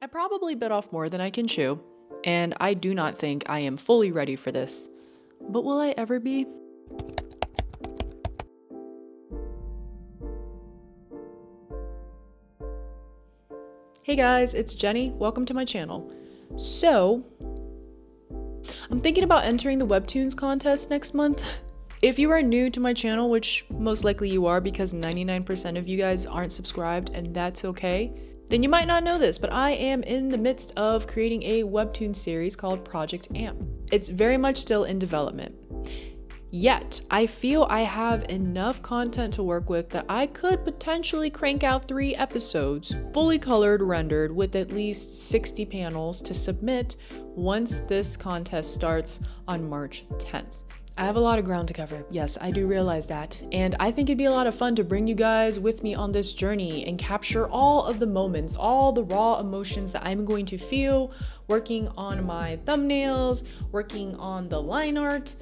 I probably bit off more than I can chew, and I do not think I am fully ready for this. But will I ever be? Hey guys, it's Jenny. Welcome to my channel. So, I'm thinking about entering the Webtoons contest next month. If you are new to my channel, which most likely you are because 99% of you guys aren't subscribed, and that's okay, then you might not know this, but I am in the midst of creating a Webtoon series called Project Amp. It's very much still in development. Yet, I feel I have enough content to work with that I could potentially crank out 3 episodes, fully colored, rendered, with at least 60 panels to submit once this contest starts on March 10th. I have a lot of ground to cover. Yes, I do realize that. And I think it'd be a lot of fun to bring you guys with me on this journey and capture all of the moments, all the raw emotions that I'm going to feel working on my thumbnails, working on the line art,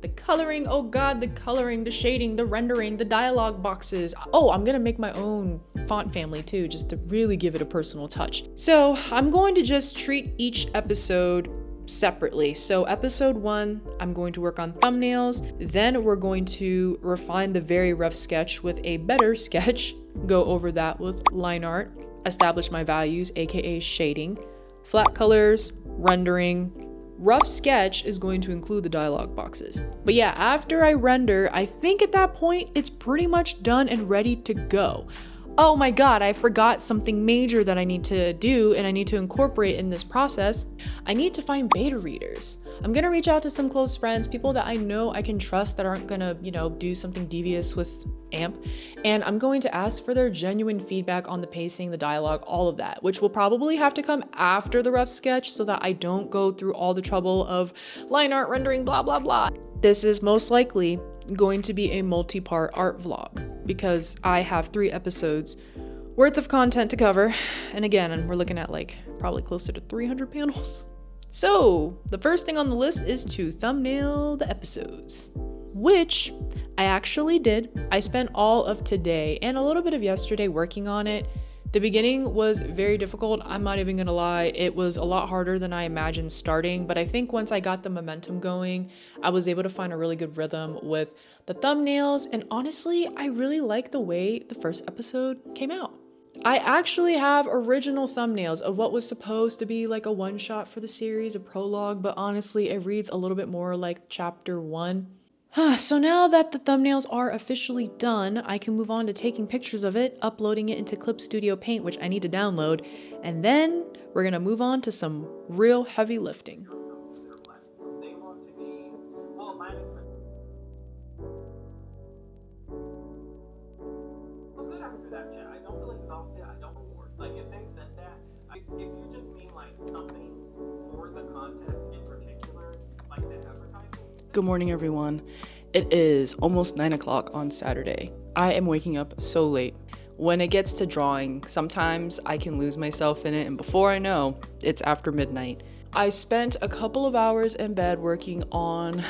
the coloring, oh god, the coloring, the shading, the rendering, the dialogue boxes. Oh, I'm gonna make my own font family too, just to really give it a personal touch. So I'm going to just treat each episode separately. So episode 1, I'm going to work on thumbnails. Then we're going to refine the very rough sketch with a better sketch, go over that with line art, establish my values, aka shading, flat colors, rendering. Rough sketch is going to include the dialogue boxes. But yeah, after I render, I think at that point, it's pretty much done and ready to go. Oh my god, I forgot something major that I need to do and I need to incorporate in this process. I need to find beta readers. I'm gonna reach out to some close friends, people that I know I can trust that aren't gonna, do something devious with AMP. And I'm going to ask for their genuine feedback on the pacing, the dialogue, all of that, which will probably have to come after the rough sketch so that I don't go through all the trouble of line art rendering, blah, blah, blah. This is most likely going to be a multi-part art vlog because I have 3 episodes worth of content to cover. And again, we're looking at probably closer to 300 panels. So the first thing on the list is to thumbnail the episodes, which I actually did. I spent all of today and a little bit of yesterday working on it. The beginning was very difficult. I'm not even gonna lie. It was a lot harder than I imagined starting, but I think once I got the momentum going, I was able to find a really good rhythm with the thumbnails. And honestly, I really like the way the first episode came out. I actually have original thumbnails of what was supposed to be like a one-shot for the series, a prologue, but honestly, it reads a little bit more like chapter 1. So now that the thumbnails are officially done, I can move on to taking pictures of it, uploading it into Clip Studio Paint, which I need to download, and then we're gonna move on to some real heavy lifting. If you just mean something for the contest in particular, like the advertising. Good morning, everyone. It is almost 9 o'clock on Saturday. I am waking up so late. When it gets to drawing, sometimes I can lose myself in it, and before I know, it's after midnight. I spent a couple of hours in bed working on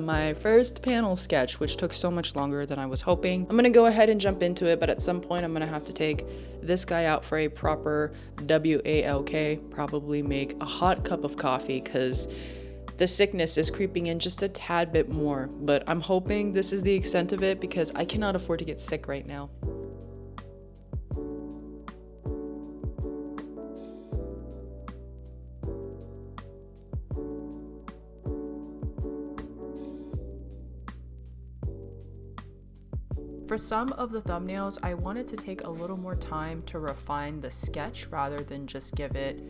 my first panel sketch, which took so much longer than I was hoping. I'm gonna go ahead and jump into it, but at some point I'm gonna have to take this guy out for a proper WALK, probably make a hot cup of coffee, because the sickness is creeping in just a tad bit more, but I'm hoping this is the extent of it because I cannot afford to get sick right now. For some of the thumbnails, I wanted to take a little more time to refine the sketch rather than just give it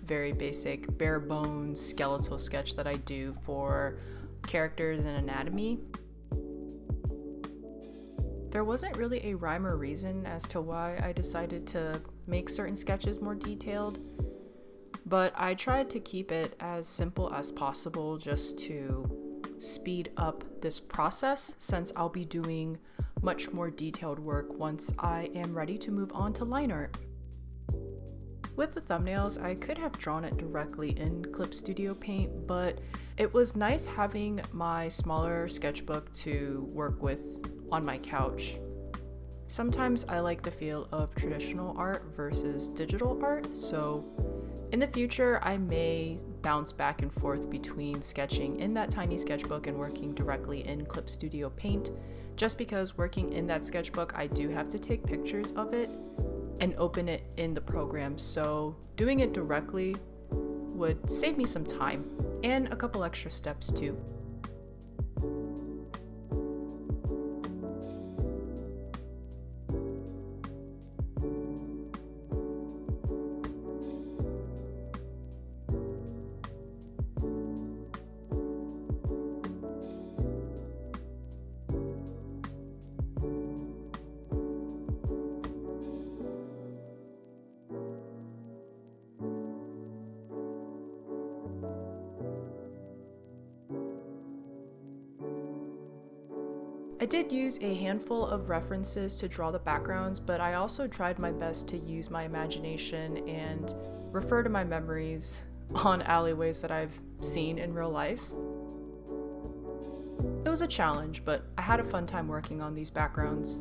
very basic, bare bones skeletal sketch that I do for characters and anatomy. There wasn't really a rhyme or reason as to why I decided to make certain sketches more detailed, but I tried to keep it as simple as possible just to speed up this process since I'll be doing much more detailed work once I am ready to move on to line art. With the thumbnails, I could have drawn it directly in Clip Studio Paint, but it was nice having my smaller sketchbook to work with on my couch. Sometimes I like the feel of traditional art versus digital art, so In the future, I may bounce back and forth between sketching in that tiny sketchbook and working directly in Clip Studio Paint, just because working in that sketchbook, I do have to take pictures of it and open it in the program, so doing it directly would save me some time and a couple extra steps too. I did use a handful of references to draw the backgrounds, but I also tried my best to use my imagination and refer to my memories on alleyways that I've seen in real life. It was a challenge, but I had a fun time working on these backgrounds.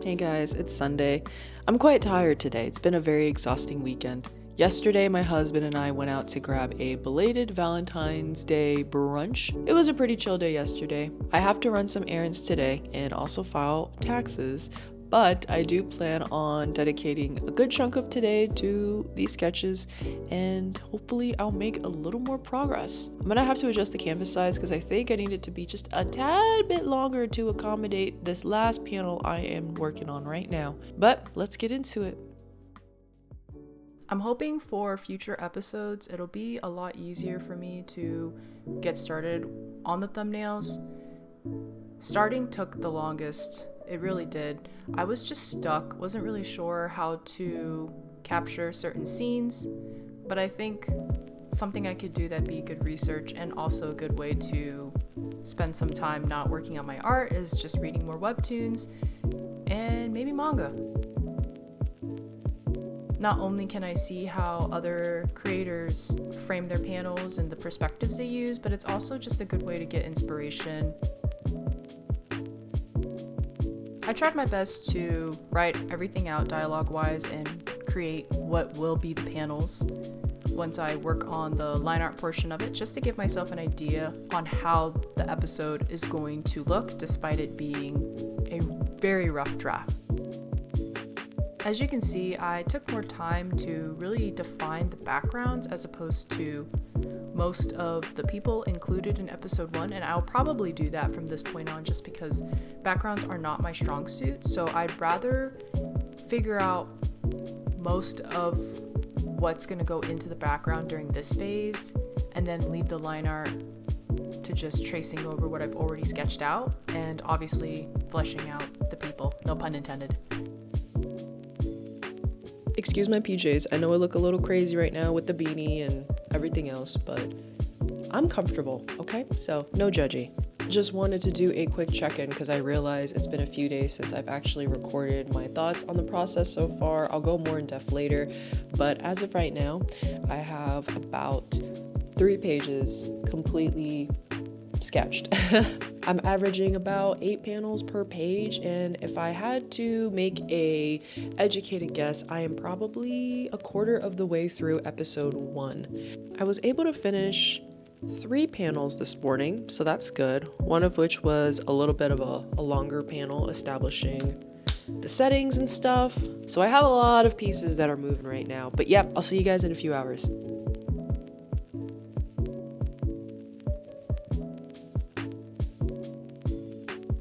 Hey guys, it's Sunday. I'm quite tired today. It's been a very exhausting weekend. Yesterday, my husband and I went out to grab a belated Valentine's Day brunch. It was a pretty chill day yesterday. I have to run some errands today and also file taxes, but I do plan on dedicating a good chunk of today to these sketches, and hopefully I'll make a little more progress. I'm gonna have to adjust the canvas size because I think I need it to be just a tad bit longer to accommodate this last panel I am working on right now. But let's get into it. I'm hoping for future episodes it'll be a lot easier for me to get started on the thumbnails. Starting took the longest, it really did. I was just stuck, wasn't really sure how to capture certain scenes, but I think something I could do that'd be good research and also a good way to spend some time not working on my art is just reading more webtoons and maybe manga. Not only can I see how other creators frame their panels and the perspectives they use, but it's also just a good way to get inspiration. I tried my best to write everything out dialogue-wise and create what will be the panels once I work on the line art portion of it, just to give myself an idea on how the episode is going to look, despite it being a very rough draft. As you can see, I took more time to really define the backgrounds as opposed to most of the people included in episode 1, and I'll probably do that from this point on just because backgrounds are not my strong suit, so I'd rather figure out most of what's going to go into the background during this phase and then leave the line art to just tracing over what I've already sketched out and obviously fleshing out the people, no pun intended. Excuse my PJs, I know I look a little crazy right now with the beanie and everything else, but I'm comfortable, okay? So no judgy. Just wanted to do a quick check-in because I realize it's been a few days since I've actually recorded my thoughts on the process so far. I'll go more in depth later, but as of right now, I have about 3 pages completely sketched. I'm averaging about 8 panels per page, and if I had to make a educated guess, I am probably a quarter of the way through episode 1. I was able to finish 3 panels this morning, so that's good. One of which was a little bit of a longer panel establishing the settings and stuff. So I have a lot of pieces that are moving right now. But yeah, I'll see you guys in a few hours.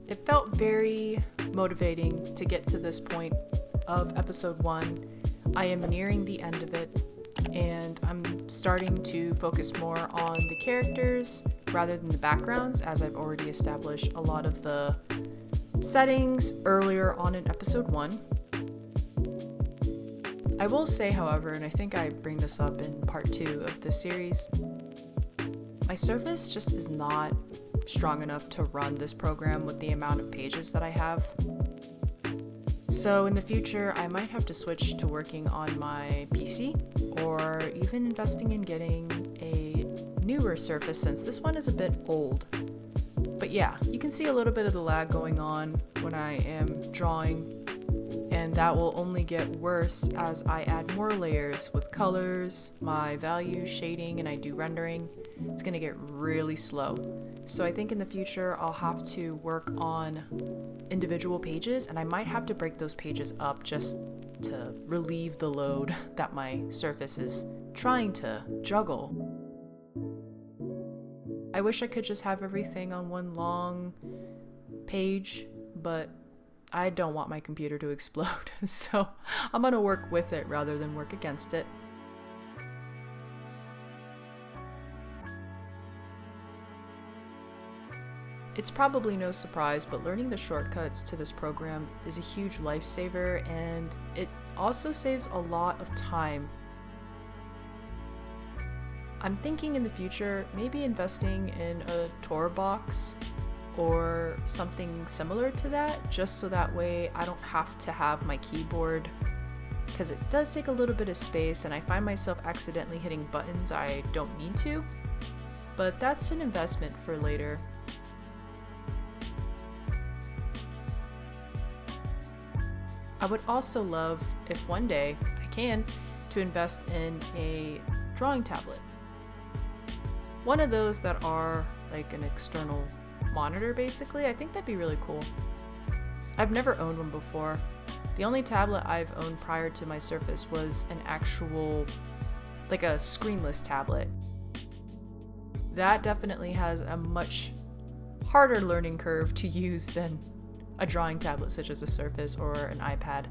It felt very motivating to get to this point of episode 1. I am nearing the end of it, and I'm starting to focus more on the characters rather than the backgrounds, as I've already established a lot of the settings earlier on in episode 1. I will say, however, and I think I bring this up in part 2 of this series, my Surface just is not strong enough to run this program with the amount of pages that I have. So in the future, I might have to switch to working on my PC, or even investing in getting a newer Surface since this one is a bit old. But yeah, you can see a little bit of the lag going on when I am drawing, and that will only get worse as I add more layers with colors, my values, shading, and I do rendering. It's gonna get really slow. So I think in the future I'll have to work on individual pages, and I might have to break those pages up just to relieve the load that my surface is trying to juggle. I wish I could just have everything on one long page, but I don't want my computer to explode, so I'm gonna work with it rather than work against it. It's probably no surprise, but learning the shortcuts to this program is a huge lifesaver, and it also saves a lot of time. I'm thinking in the future, maybe investing in a Tor box or something similar to that, just so that way I don't have to have my keyboard, because it does take a little bit of space and I find myself accidentally hitting buttons I don't need to. But that's an investment for later. I would also love, if one day I can, to invest in a drawing tablet. One of those that are like an external monitor, basically. I think that'd be really cool. I've never owned one before. The only tablet I've owned prior to my Surface was an actual, like a screenless tablet. That definitely has a much harder learning curve to use than a drawing tablet such as a Surface or an iPad.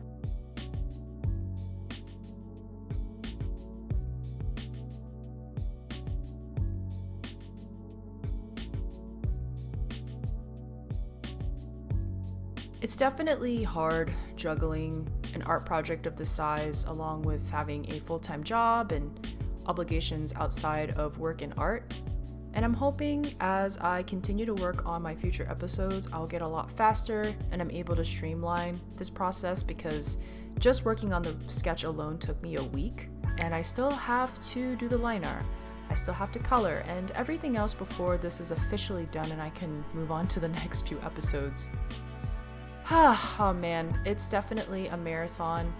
It's definitely hard juggling an art project of this size along with having a full-time job and obligations outside of work and art. And I'm hoping as I continue to work on my future episodes, I'll get a lot faster and I'm able to streamline this process, because just working on the sketch alone took me a week, and I still have to do the line art. I still have to color and everything else before this is officially done and I can move on to the next few episodes. Oh man, it's definitely a marathon.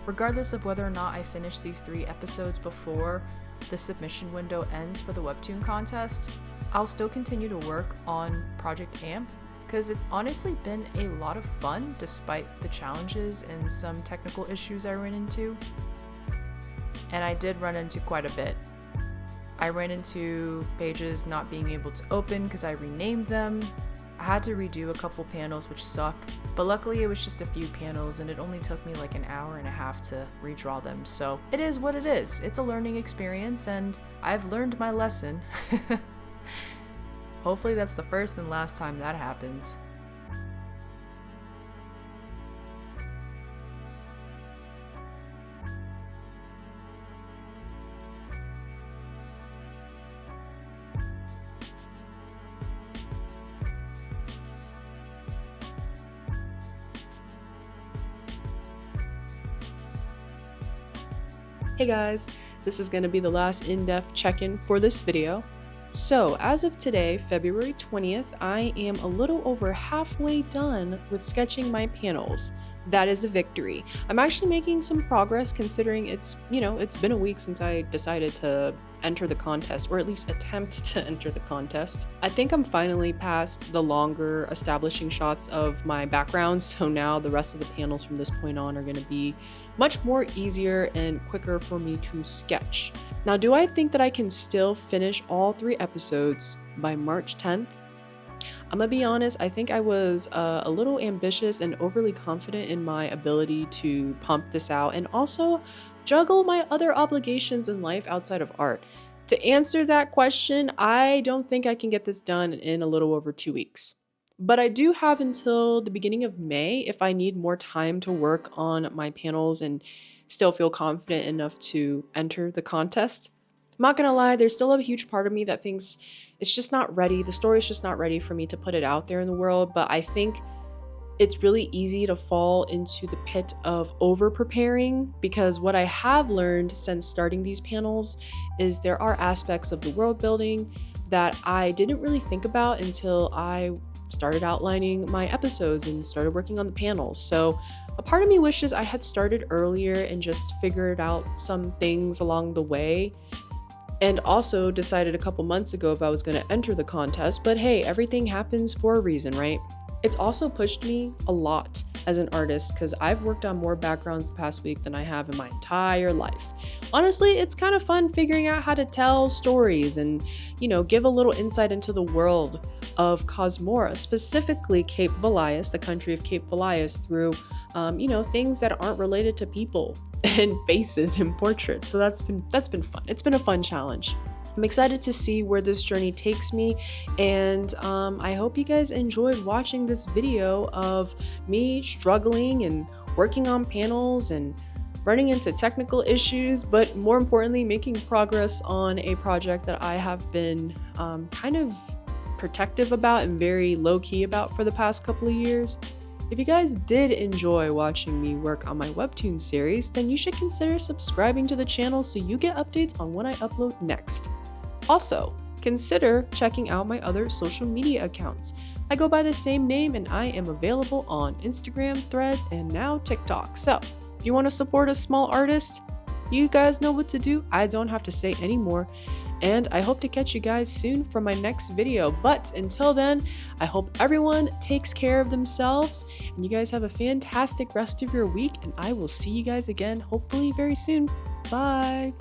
Regardless of whether or not I finish these 3 episodes before the submission window ends for the Webtoon contest, I'll still continue to work on Project AMP, because it's honestly been a lot of fun despite the challenges and some technical issues I ran into. And I did run into quite a bit. I ran into pages not being able to open because I renamed them. I had to redo a couple panels, which sucked, but luckily it was just a few panels and it only took me like an hour and a half to redraw them, so it is what it is. It's a learning experience and I've learned my lesson. Hopefully that's the first and last time that happens. Hey guys, this is going to be the last in-depth check-in for this video. So as of today, February 20th, I am a little over halfway done with sketching my panels. That is a victory. I'm actually making some progress considering it's been a week since I decided to enter the contest, or at least attempt to enter the contest. I think I'm finally past the longer establishing shots of my background, so now the rest of the panels from this point on are going to be much more easier and quicker for me to sketch. Now, do I think that I can still finish all 3 episodes by March 10th? I'm gonna be honest, I think I was a little ambitious and overly confident in my ability to pump this out and also juggle my other obligations in life outside of art. To answer that question, I don't think I can get this done in a little over 2 weeks. But I do have until the beginning of May if I need more time to work on my panels and still feel confident enough to enter the contest. I'm not gonna lie, there's still a huge part of me that thinks it's just not ready. The story's just not ready for me to put it out there in the world, but I think it's really easy to fall into the pit of over-preparing, because what I have learned since starting these panels is there are aspects of the world building, that I didn't really think about until I started outlining my episodes and started working on the panels. So a part of me wishes I had started earlier and just figured out some things along the way, and also decided a couple months ago if I was going to enter the contest. But hey, everything happens for a reason, right? It's also pushed me a lot as an artist because I've worked on more backgrounds the past week than I have in my entire life. Honestly, it's kind of fun figuring out how to tell stories and, give a little insight into the world of Cosmora, specifically Cape Valaius, the country of Cape Valaius, through, things that aren't related to people and faces and portraits. So that's been fun. It's been a fun challenge. I'm excited to see where this journey takes me, and I hope you guys enjoyed watching this video of me struggling and working on panels and running into technical issues, but more importantly, making progress on a project that I have been kind of protective about and very low-key about for the past couple of years. If you guys did enjoy watching me work on my Webtoon series, then you should consider subscribing to the channel so you get updates on when I upload next. Also, consider checking out my other social media accounts. I go by the same name and I am available on Instagram, Threads, and now TikTok. So, if you want to support a small artist, you guys know what to do. I don't have to say anymore. And I hope to catch you guys soon for my next video. But until then, I hope everyone takes care of themselves and you guys have a fantastic rest of your week. And I will see you guys again, hopefully very soon. Bye.